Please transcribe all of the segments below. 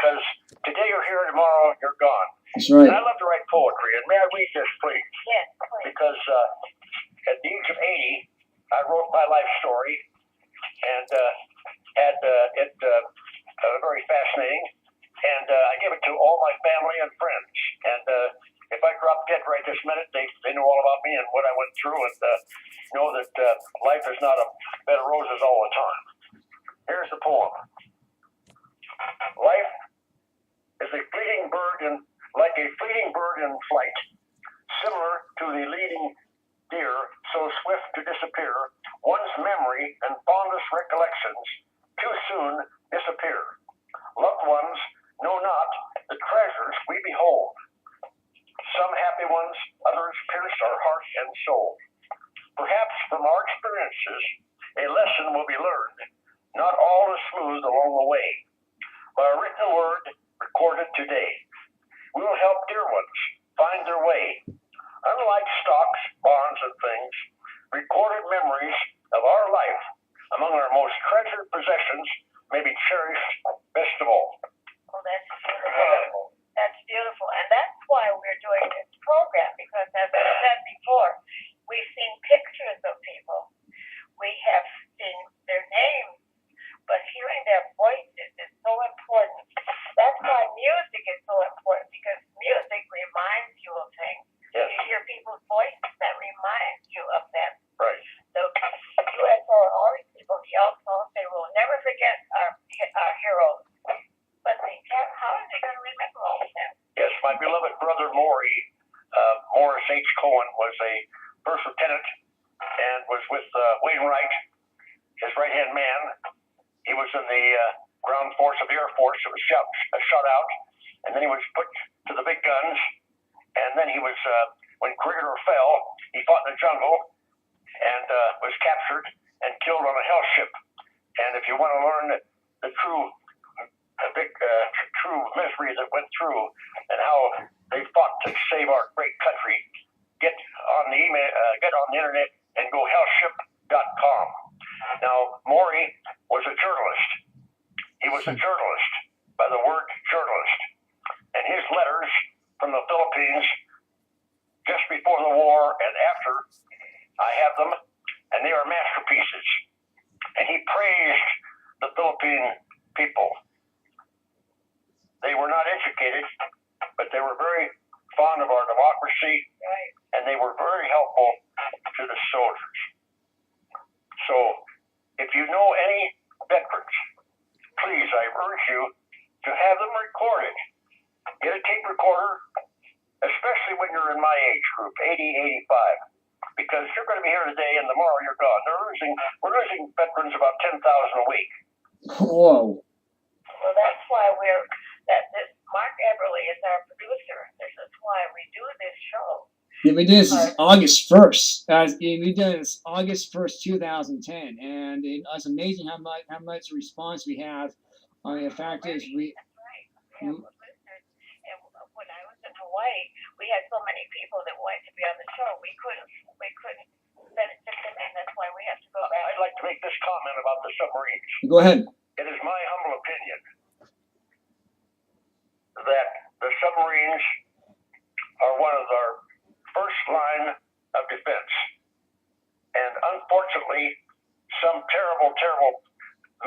because today you're here, tomorrow you're gone. That's right. And I love to write poetry, and may I read this, please? Yes, please. Because at the age of 80, I wrote my life story, and had it very fascinating. And I gave it to all my family and friends. And if I drop dead right this minute, they know all about me and what I went through, and know that life is not a bed of roses all the time. Here's the poem. Life is a fleeting bird like a fleeting bird in flight, similar to the leading deer, so swift to disappear. One's memory and fondest recollections too soon disappear. Loved ones know not the treasures we behold. Some happy ones, others pierce our heart and soul. Perhaps from our experiences, a lesson will be learned. Not all is smooth along the way. By a written word recorded today, we will help dear ones find their way. Unlike stocks, bonds, and things, recorded memories of our life among our most treasured possessions may be cherished best of all. Oh, that's beautiful. That's beautiful. And that's why we're doing this program, because as I said before, we've seen pictures of people. We have seen their names, but hearing their voices is so important. That's why music is so important, because music reminds you of things. Yes. You hear people's voices that remind you of them. Right. The USO and all these people, the LTJG, they will never forget our heroes. But how are they going to remember all of them? Yes, my beloved brother Maury, Morris H. Cohen, was a first lieutenant and was with Wainwright, his right-hand man. He was in the ground force of the Air Force. It was shot out, and then he was put to the big guns. And then he was, when Corridor fell, he fought in the jungle and was captured and killed on a hell ship. And if you want to learn the true misery that went through and how they fought to save our great country, get on the internet and go hellship.com. Now, Maury was a journalist. He was a journalist by the word journalist. And his letters from the Philippines just before the war and after, I have them, and they are masterpieces. And he praised the Philippine people. They were not educated, but they were very fond of our democracy, and they were very helpful to the soldiers. So, if you know any veterans, please, I urge you to have them recorded. Get a tape recorder, especially when you're in my age group, 80, 85, because you're going to be here today and tomorrow you're gone. We're losing veterans about 10,000 a week. Whoa. Well, that's why this Mark Eberle is our producer. This is why we do this show. Yeah, we did this August 1st. We did this August 1st, 2010, and it's amazing how much response we have. The fact is, we. That's right. We have listeners, and when I was in Hawaii, we had so many people that wanted to be on the show. We couldn't send it to them, and that's why we have to go back. I'd like to make this comment about the submarines. Go ahead. It is my humble opinion that the submarines are one of our first line of defense. And unfortunately, some terrible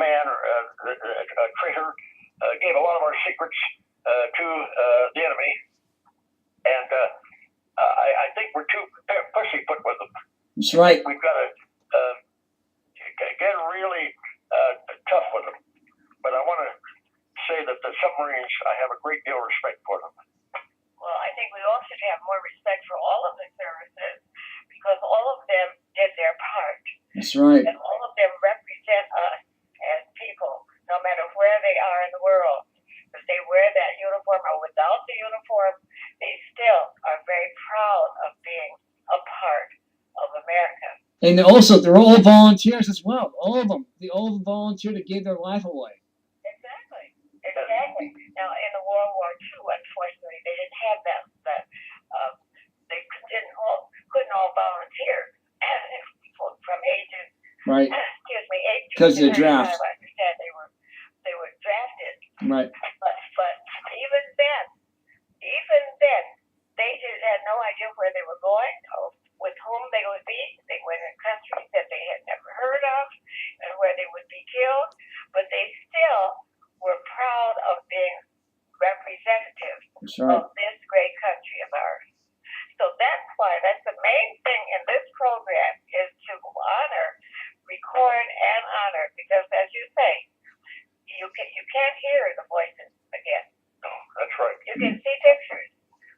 man or a traitor gave a lot of our secrets to the enemy. And I think we're too pussyfoot with them. That's right. We've got to get really tough with them. But I want to say that the submarines, I have a great deal of respect for them. Well, I think we all should have more respect for all of the services, because all of them did their part. That's right. And all of them represent us as people, no matter where they are in the world. If they wear that uniform or without the uniform, they still are very proud of being a part of America. And also, they're all volunteers as well. All of them. They all volunteer to give their life away. Exactly. Now, in the World War II, unfortunately, they didn't have that. They couldn't all volunteer from ages. Right. Excuse me, 18 because of the to 35. draft. I understand they were drafted. Right. But right. of this great country of ours. So that's the main thing in this program is to honor, record, and honor, because as you say, you can't hear the voices again. No, that's right. You can see pictures,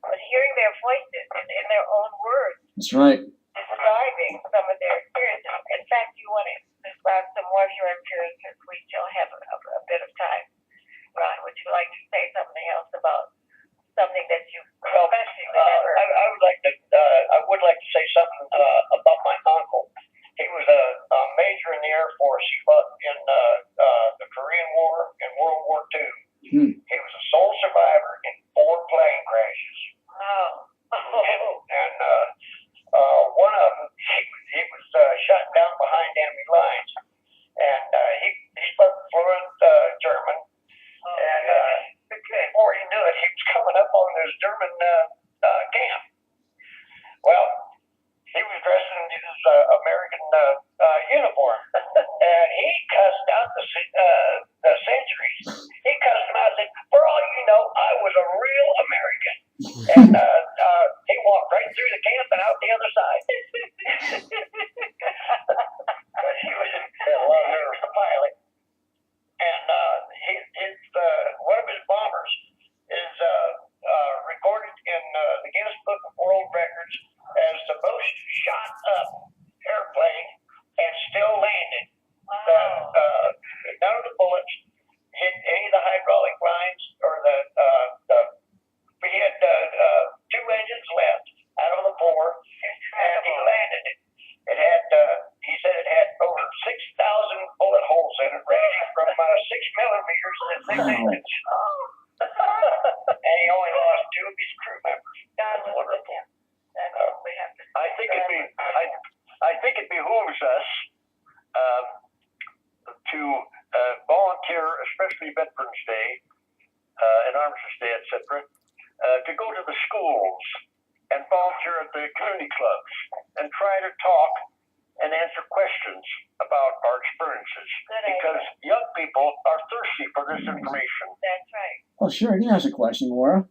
but hearing their voices in their own words, That's right. describing some of their experiences. In fact, you want to describe some more of your experiences. We still have a bit of time. Ron, would you like to say something else about something that you especially remember? I would like to say something about my uncle. He was a major in the Air Force. He fought in the Korean War and World War II. He was a sole survivor in 4 plane crashes. Wow. And one of them, he was shot down behind enemy lines. And he spoke fluent German. And before he knew it, he was coming up on this German camp. Well, he was dressed in his American uniform, and he cussed out the sentries. He cussed them out and said, "For all you know, I was a real American." And he walked right through the camp and out the other side. But he was a pilot. And one of his bombers is recorded in the Guinness Book of World Records as the most shot up airplane and still landed. None of the bullets hit any of the hydraulic lines or we had 2 engines left out of the 4, and he landed it. It had, he said it had over 6,000 bullet holes in it, ranging from 6 millimeters to 6 inches. And he only lost 2 of his crew members. God was with him. That's what we have to say. I think it behooves us to volunteer, especially Veterans Day and Armistice Day, etc., to go to the schools and volunteer at the community clubs and try to talk and answer questions about our experiences. Because young people are thirsty for this information. That's right. Well, sure. You can ask a question, Laura.